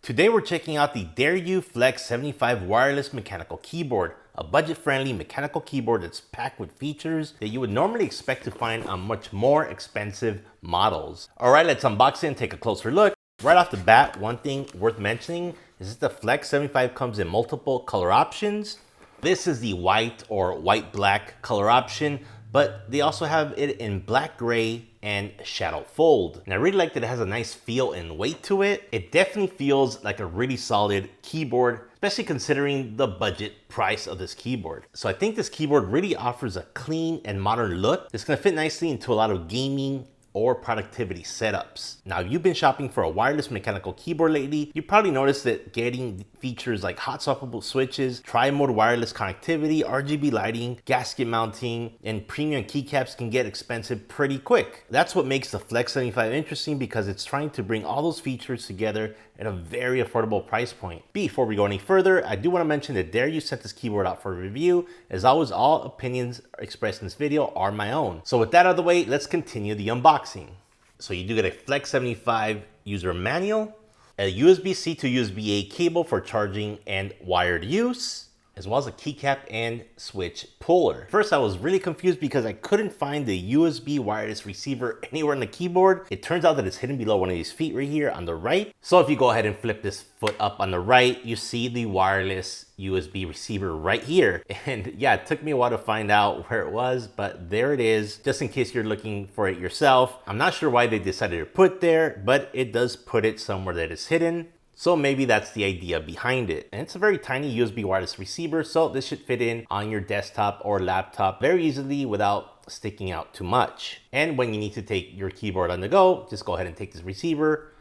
Today we're checking out the Dareu Flex 75 wireless mechanical keyboard, a budget-friendly mechanical keyboard that's packed with features that you would normally expect to find on much more expensive models. Alright, let's unbox it and take a closer look. Right off the bat, one thing worth mentioning is that the Flex 75 comes in multiple color options. This is the white or white-black color option, but they also have it in black gray and shadow fold. And I really like that it has a nice feel and weight to it. It definitely feels like a really solid keyboard, especially considering the budget price of this keyboard. So I think this keyboard really offers a clean and modern look that's gonna fit nicely into a lot of gaming or productivity setups. Now, if you've been shopping for a wireless mechanical keyboard lately, you probably noticed that getting features like hot swappable switches, tri-mode wireless connectivity, RGB lighting, gasket mounting, and premium keycaps can get expensive pretty quick. That's what makes the Flex 75 interesting, because it's trying to bring all those features together at a very affordable price point. Before we go any further, I do want to mention that Dareu sent this keyboard out for a review. As always, all opinions expressed in this video are my own. So with that out of the way, let's continue the unboxing. So you do get a Flex 75 user manual, a USB-C to USB-A cable for charging and wired use, as well as a keycap and switch puller. First, I was really confused because I couldn't find the USB wireless receiver anywhere on the keyboard. It turns out that it's hidden below one of these feet right here on the right. So if you go ahead and flip this foot up on the right, you see the wireless USB receiver right here. And yeah, it took me a while to find out where it was, but there it is, just in case you're looking for it yourself. I'm not sure why they decided to put it there, but it does put it somewhere that is hidden. So maybe that's the idea behind it. And it's a very tiny USB wireless receiver, so this should fit in on your desktop or laptop very easily without sticking out too much. And when you need to take your keyboard on the go, just go ahead and take this receiver,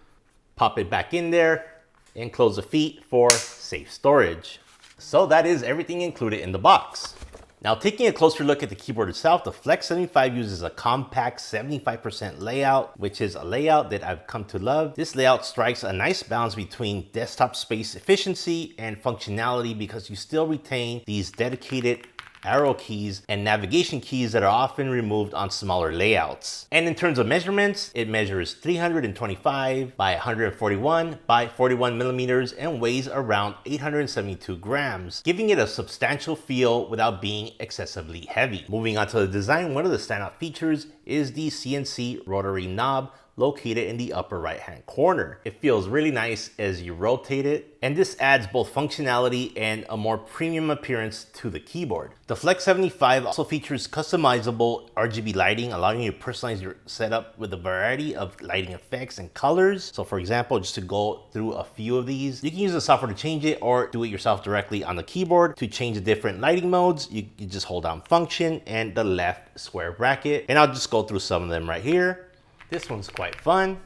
pop it back in there, and close the feet for safe storage. So that is everything included in the box. Now, taking a closer look at the keyboard itself, the Flex 75 uses a compact 75% layout, which is a layout that I've come to love. This layout strikes a nice balance between desktop space efficiency and functionality, because you still retain these dedicated arrow keys and navigation keys that are often removed on smaller layouts. And in terms of measurements, it measures 325 by 141 by 41 millimeters and weighs around 872 grams, giving it a substantial feel without being excessively heavy. Moving on to the design, one of the standout features is the CNC rotary knob located in the upper right hand corner. It feels really nice as you rotate it, and this adds both functionality and a more premium appearance to the keyboard. The Flex 75 also features customizable RGB lighting, allowing you to personalize your setup with a variety of lighting effects and colors. So for example, just to go through a few of these, you can use the software to change it or do it yourself directly on the keyboard. To change the different lighting modes, you just hold down function and the left square bracket, and I'll just go through some of them right here. This one's quite fun.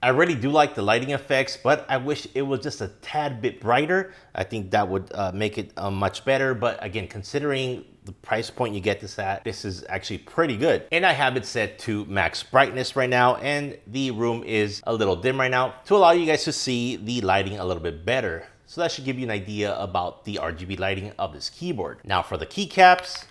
I really do like the lighting effects, but I wish it was just a tad bit brighter. I think that would make it much better. But again, considering the price point you get this at, this is actually pretty good. And I have it set to max brightness right now, and the room is a little dim right now to allow you guys to see the lighting a little bit better. So that should give you an idea about the RGB lighting of this keyboard. Now for the keycaps,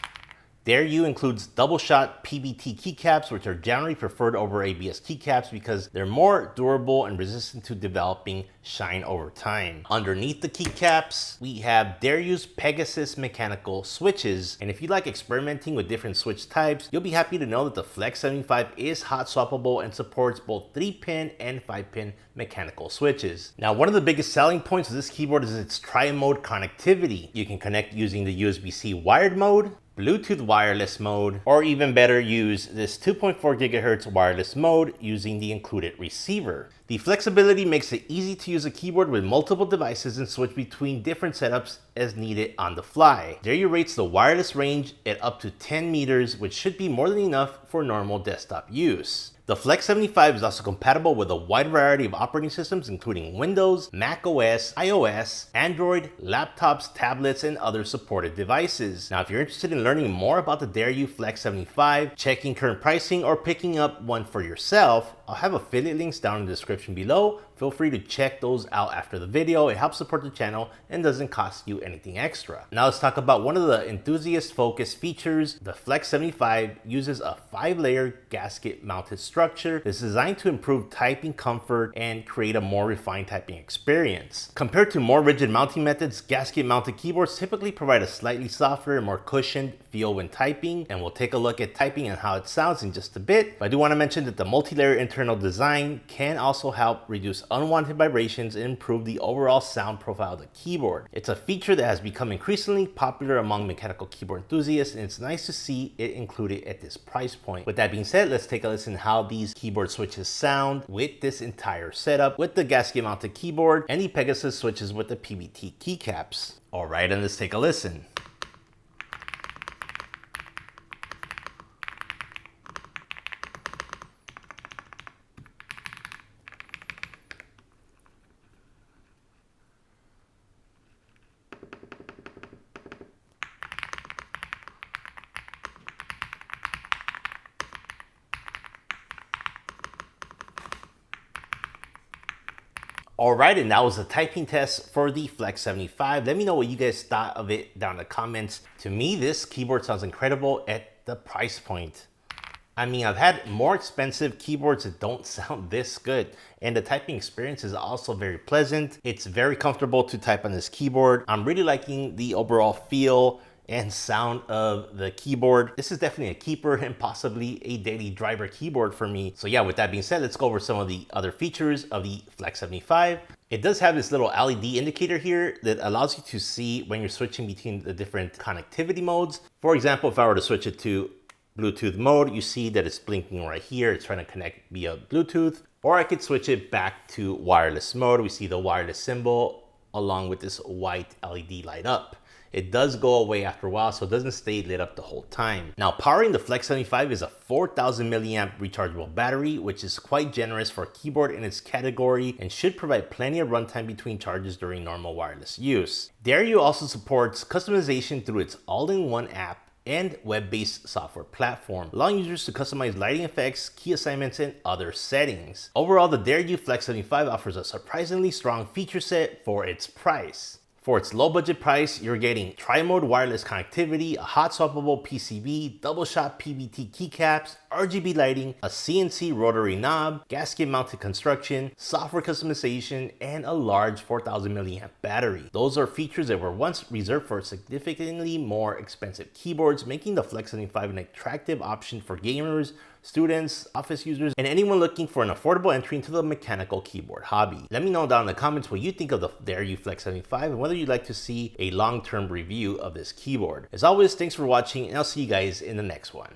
Dareu includes double shot PBT keycaps, which are generally preferred over ABS keycaps because they're more durable and resistant to developing shine over time. Underneath the keycaps, we have Dareu's Pegasus mechanical switches. And if you like experimenting with different switch types, you'll be happy to know that the Flex 75 is hot swappable and supports both 3-pin and 5-pin mechanical switches. Now, one of the biggest selling points of this keyboard is its tri-mode connectivity. You can connect using the USB-C wired mode, Bluetooth wireless mode, or even better, use this 2.4 gigahertz wireless mode using the included receiver. The flexibility makes it easy to use a keyboard with multiple devices and switch between different setups as needed on the fly. Dareu rates the wireless range at up to 10 meters, which should be more than enough for normal desktop use. The Flex 75 is also compatible with a wide variety of operating systems, including Windows, Mac OS, iOS, Android, laptops, tablets, and other supported devices. Now, if you're interested in learning more about the Dareu Flex 75, checking current pricing, or picking up one for yourself, I'll have affiliate links down in the description below Feel free to check those out after the video. It helps support the channel and doesn't cost you anything extra. Now let's talk about one of the enthusiast focused features. The Flex 75 uses a 5-layer gasket mounted structure. It's designed to improve typing comfort and create a more refined typing experience. Compared to more rigid mounting methods, gasket mounted keyboards typically provide a slightly softer and more cushioned feel when typing, and we'll take a look at typing and how it sounds in just a bit. But I do want to mention that the multi-layer internal design can also help reduce unwanted vibrations and improve the overall sound profile of the keyboard. It's a feature that has become increasingly popular among mechanical keyboard enthusiasts, and it's nice to see it included at this price point. With that being said, let's take a listen to how these keyboard switches sound with this entire setup, with the gasket mounted keyboard and the Pegasus switches with the PBT keycaps. Alright, and let's take a listen. Alright, and that was a typing test for the Flex 75. Let me know what you guys thought of it down in the comments. To me, this keyboard sounds incredible at the price point. I mean, I've had more expensive keyboards that don't sound this good, and the typing experience is also very pleasant. It's very comfortable to type on this keyboard. I'm really liking the overall feel and sound of the keyboard. This is definitely a keeper and possibly a daily driver keyboard for me. So yeah, with that being said, let's go over some of the other features of the Flex 75. It does have this little LED indicator here that allows you to see when you're switching between the different connectivity modes. For example, if I were to switch it to Bluetooth mode, you see that it's blinking right here. It's trying to connect via Bluetooth. Or I could switch it back to wireless mode. We see the wireless symbol along with this white LED light up. It does go away after a while, so it doesn't stay lit up the whole time. Now, powering the Flex 75 is a 4,000 milliamp rechargeable battery, which is quite generous for a keyboard in its category and should provide plenty of runtime between charges during normal wireless use. Dareu also supports customization through its all-in-one app and web-based software platform, allowing users to customize lighting effects, key assignments, and other settings. Overall, the Dareu Flex 75 offers a surprisingly strong feature set for its price. For its low budget price, you're getting tri-mode wireless connectivity, a hot swappable PCB, double shot PBT keycaps, RGB lighting, a CNC rotary knob, gasket mounted construction, software customization, and a large 4,000 milliamp battery. Those are features that were once reserved for significantly more expensive keyboards, making the Flex 75 an attractive option for gamers, students, office users, and anyone looking for an affordable entry into the mechanical keyboard hobby. Let me know down in the comments what you think of the Dareu Flex 75 and whether you'd like to see a long-term review of this keyboard. As always, thanks for watching, and I'll see you guys in the next one.